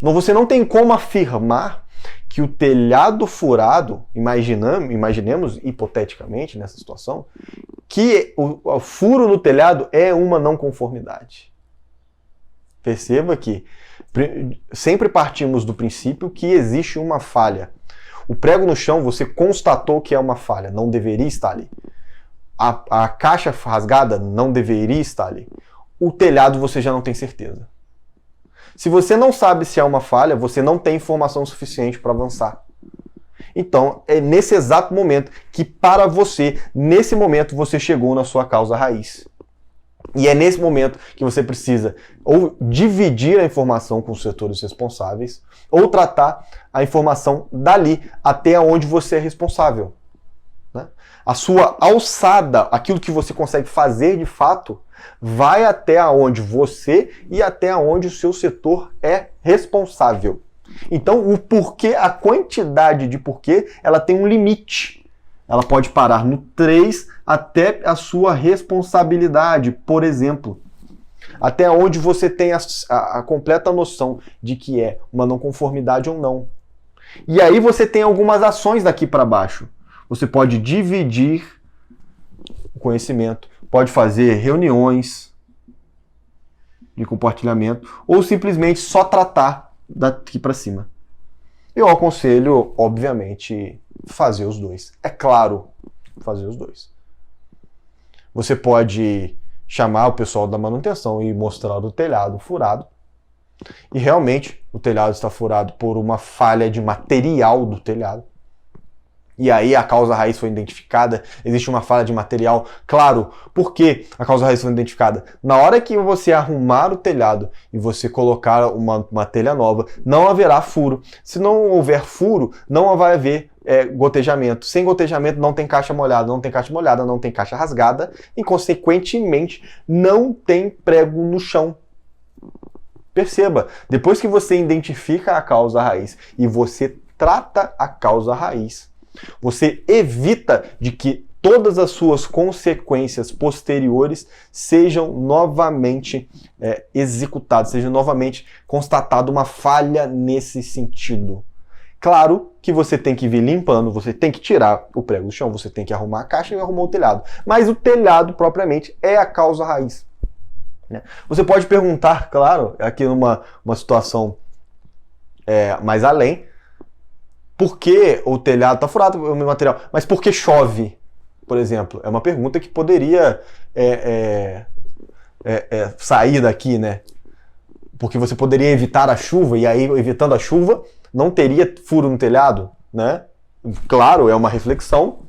Então você não tem como afirmar que o telhado furado, imaginemos hipoteticamente nessa situação, que o furo no telhado é uma não conformidade. Perceba que sempre partimos do princípio que existe uma falha. O prego no chão, você constatou que é uma falha, não deveria estar ali. A caixa rasgada não deveria estar ali. O telhado você já não tem certeza. Se você não sabe se é uma falha, você não tem informação suficiente para avançar. Então, é nesse exato momento que, para você, nesse momento, você chegou na sua causa raiz. E é nesse momento que você precisa ou dividir a informação com os setores responsáveis, ou tratar a informação dali até onde você é responsável. Né? A sua alçada, aquilo que você consegue fazer de fato, vai até onde você e até onde o seu setor é responsável. Então, o porquê, a quantidade de porquê, ela tem um limite. Ela pode parar no 3 até a sua responsabilidade, por exemplo. Até onde você tem a completa noção de que é uma não conformidade ou não. E aí você tem algumas ações daqui para baixo. Você pode dividir o conhecimento, pode fazer reuniões de compartilhamento ou simplesmente só tratar daqui para cima. Eu aconselho, obviamente, fazer os dois. É claro, fazer os dois. Você pode chamar o pessoal da manutenção e mostrar o telhado furado. E realmente o telhado está furado por uma falha de material do telhado. E aí a causa raiz foi identificada, existe uma falha de material. Claro, por que a causa raiz foi identificada? Na hora que você arrumar o telhado e você colocar uma telha nova, não haverá furo. Se não houver furo, não vai haver gotejamento. Sem gotejamento não tem caixa molhada, não tem caixa molhada, não tem caixa rasgada e, consequentemente, não tem prego no chão. Perceba, depois que você identifica a causa raiz e você trata a causa raiz, você evita de que todas as suas consequências posteriores sejam novamente executadas, seja novamente constatada uma falha nesse sentido. Claro que você tem que vir limpando, você tem que tirar o prego do chão, você tem que arrumar a caixa e arrumar o telhado. Mas o telhado, propriamente, é a causa raiz. Você pode perguntar, claro, aqui numa situação mais além, por que o telhado está furado, o meu material? Mas por que chove, por exemplo? É uma pergunta que poderia sair daqui, né? Porque você poderia evitar a chuva, e aí, evitando a chuva, não teria furo no telhado, né? Claro, é uma reflexão,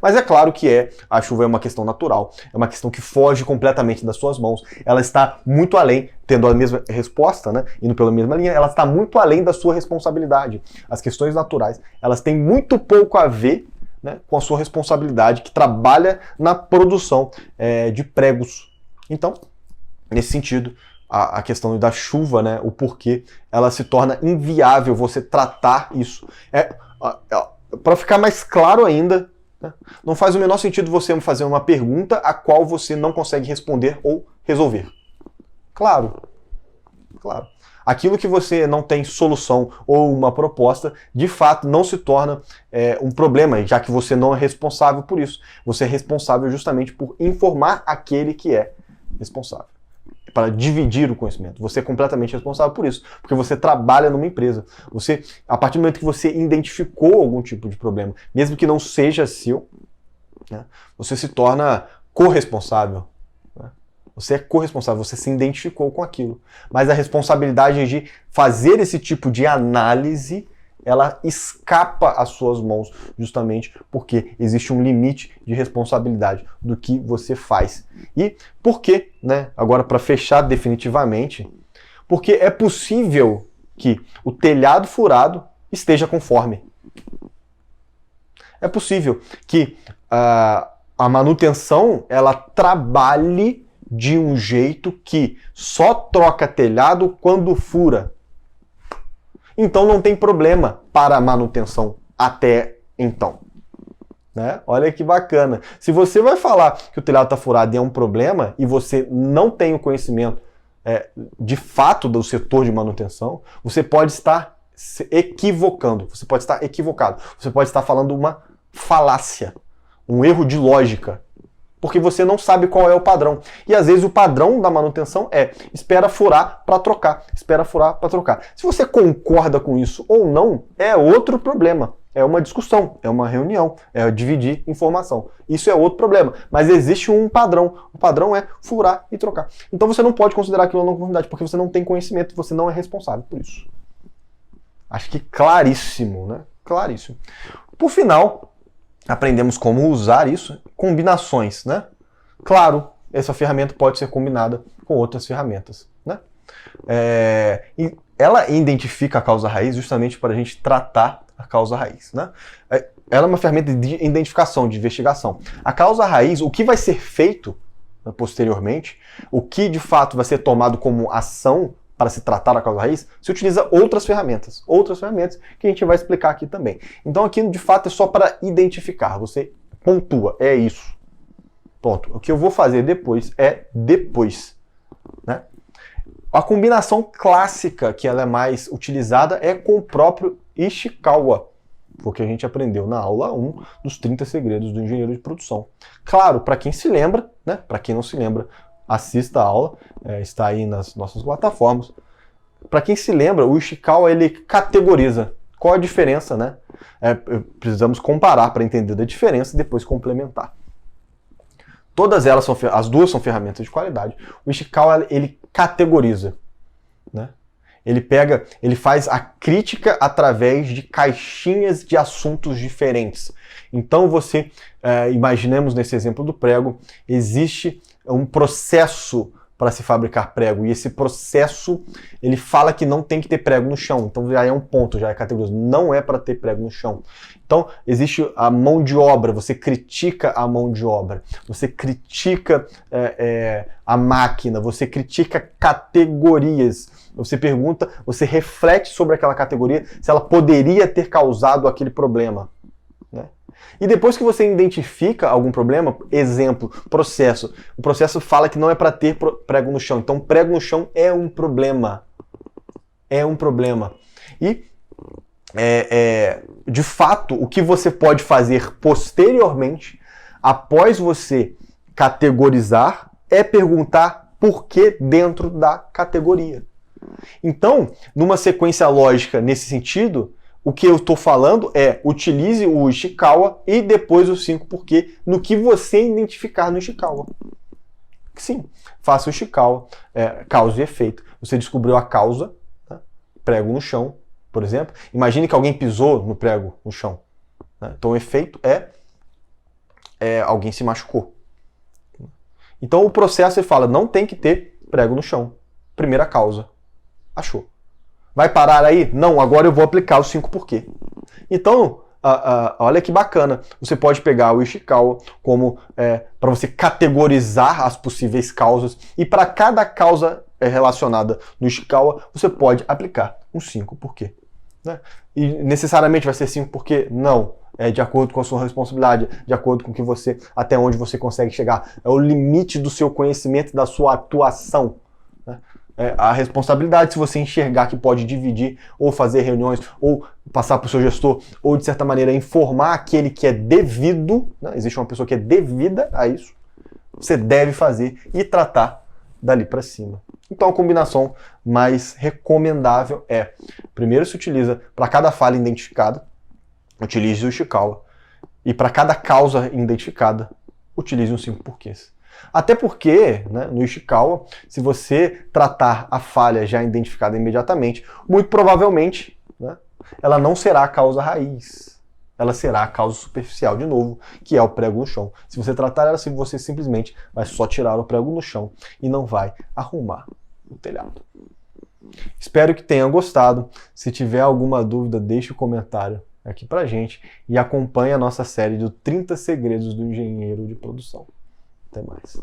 mas é claro que a chuva é uma questão natural, é uma questão que foge completamente das suas mãos. Ela está muito além, tendo a mesma resposta, né? Indo pela mesma linha, ela está muito além da sua responsabilidade. As questões naturais, elas têm muito pouco a ver, né, com a sua responsabilidade, que trabalha na produção de pregos. Então, nesse sentido, a questão da chuva, né, o porquê, ela se torna inviável você tratar isso. Para ficar mais claro ainda, né, não faz o menor sentido você fazer uma pergunta a qual você não consegue responder ou resolver. Claro. Aquilo que você não tem solução ou uma proposta, de fato, não se torna um problema, já que você não é responsável por isso. Você é responsável justamente por informar aquele que é responsável, para dividir o conhecimento. Você é completamente responsável por isso, porque você trabalha numa empresa. Você, a partir do momento que você identificou algum tipo de problema, mesmo que não seja seu, né, você se torna corresponsável. Né? Você é corresponsável, você se identificou com aquilo. Mas a responsabilidade de fazer esse tipo de análise, ela escapa às suas mãos, justamente porque existe um limite de responsabilidade do que você faz. E por quê, né? Agora, para fechar definitivamente, porque é possível que o telhado furado esteja conforme. É possível que a manutenção ela trabalhe de um jeito que só troca telhado quando fura. Então não tem problema para a manutenção até então. Né? Olha que bacana. Se você vai falar que o telhado está furado e é um problema e você não tem o conhecimento de fato do setor de manutenção, você pode estar se equivocando, você pode estar equivocado, você pode estar falando uma falácia, um erro de lógica, porque você não sabe qual é o padrão. E às vezes o padrão da manutenção é espera furar para trocar, espera furar para trocar. Se você concorda com isso ou não, é outro problema. É uma discussão, é uma reunião, é dividir informação. Isso é outro problema. Mas existe um padrão. O padrão é furar e trocar. Então você não pode considerar aquilo não conformidade, porque você não tem conhecimento, você não é responsável por isso. Acho que claríssimo, né? Claríssimo. Por final, aprendemos como usar isso, combinações, né? Claro, essa ferramenta pode ser combinada com outras ferramentas, né? E ela identifica a causa raiz justamente para a gente tratar a causa raiz, né? Ela é uma ferramenta de identificação, de investigação. A causa raiz, o que vai ser feito posteriormente, o que de fato vai ser tomado como ação para se tratar a causa raiz, se utiliza outras ferramentas que a gente vai explicar aqui também. Então aqui de fato é só para identificar, você pontua, é isso. Ponto. O que eu vou fazer depois é depois, né? A combinação clássica que ela é mais utilizada é com o próprio Ishikawa, porque a gente aprendeu na aula 1 dos 30 segredos do engenheiro de produção. Claro, para quem se lembra, né? Para quem não se lembra, assista a aula, está aí nas nossas plataformas. Para quem se lembra, o Ishikawa ele categoriza. Qual a diferença, né? Precisamos comparar para entender da diferença e depois complementar. Todas elas as duas são ferramentas de qualidade. O Ishikawa ele categoriza, né? Ele faz a crítica através de caixinhas de assuntos diferentes. Então imaginemos nesse exemplo do prego, existe um processo para se fabricar prego, e esse processo, ele fala que não tem que ter prego no chão, então já é um ponto, já é categoriza, não é para ter prego no chão. Então, existe a mão de obra, você critica a mão de obra, você critica a máquina, você critica categorias, você pergunta, você reflete sobre aquela categoria, se ela poderia ter causado aquele problema, né? E depois que você identifica algum problema, exemplo, processo. O processo fala que não é para ter prego no chão. Então, prego no chão é um problema. É um problema. E, de fato, o que você pode fazer posteriormente, após você categorizar, é perguntar por que dentro da categoria. Então, numa sequência lógica nesse sentido, o que eu estou falando é utilize o Ishikawa e depois os 5 porquê no que você identificar no Ishikawa. Sim, faça o Ishikawa, causa e efeito. Você descobriu a causa, né? Prego no chão, por exemplo. Imagine que alguém pisou no prego no chão, né? Então o efeito é alguém se machucou. Então o processo ele fala, não tem que ter prego no chão. Primeira causa. Achou. Vai parar aí? Não, agora eu vou aplicar os 5 porquê. Então, olha que bacana. Você pode pegar o Ishikawa como para você categorizar as possíveis causas e para cada causa relacionada no Ishikawa, você pode aplicar uns 5 porquê. Né? E necessariamente vai ser 5 porquê? Não. É de acordo com a sua responsabilidade, de acordo com que até onde você consegue chegar. É o limite do seu conhecimento, da sua atuação. Né? A responsabilidade, se você enxergar que pode dividir, ou fazer reuniões, ou passar para o seu gestor, ou de certa maneira informar aquele que é devido, né? Existe uma pessoa que é devida a isso, você deve fazer e tratar dali para cima. Então a combinação mais recomendável primeiro se utiliza para cada falha identificada, utilize o Ishikawa, e para cada causa identificada, utilize os 5 porquês. Até porque, né, no Ishikawa, se você tratar a falha já identificada imediatamente, muito provavelmente, né, ela não será a causa raiz. Ela será a causa superficial, de novo, que é o prego no chão. Se você tratar ela, você simplesmente vai só tirar o prego no chão e não vai arrumar o telhado. Espero que tenha gostado. Se tiver alguma dúvida, deixe o comentário aqui pra gente e acompanhe a nossa série de 30 segredos do engenheiro de produção. Até mais.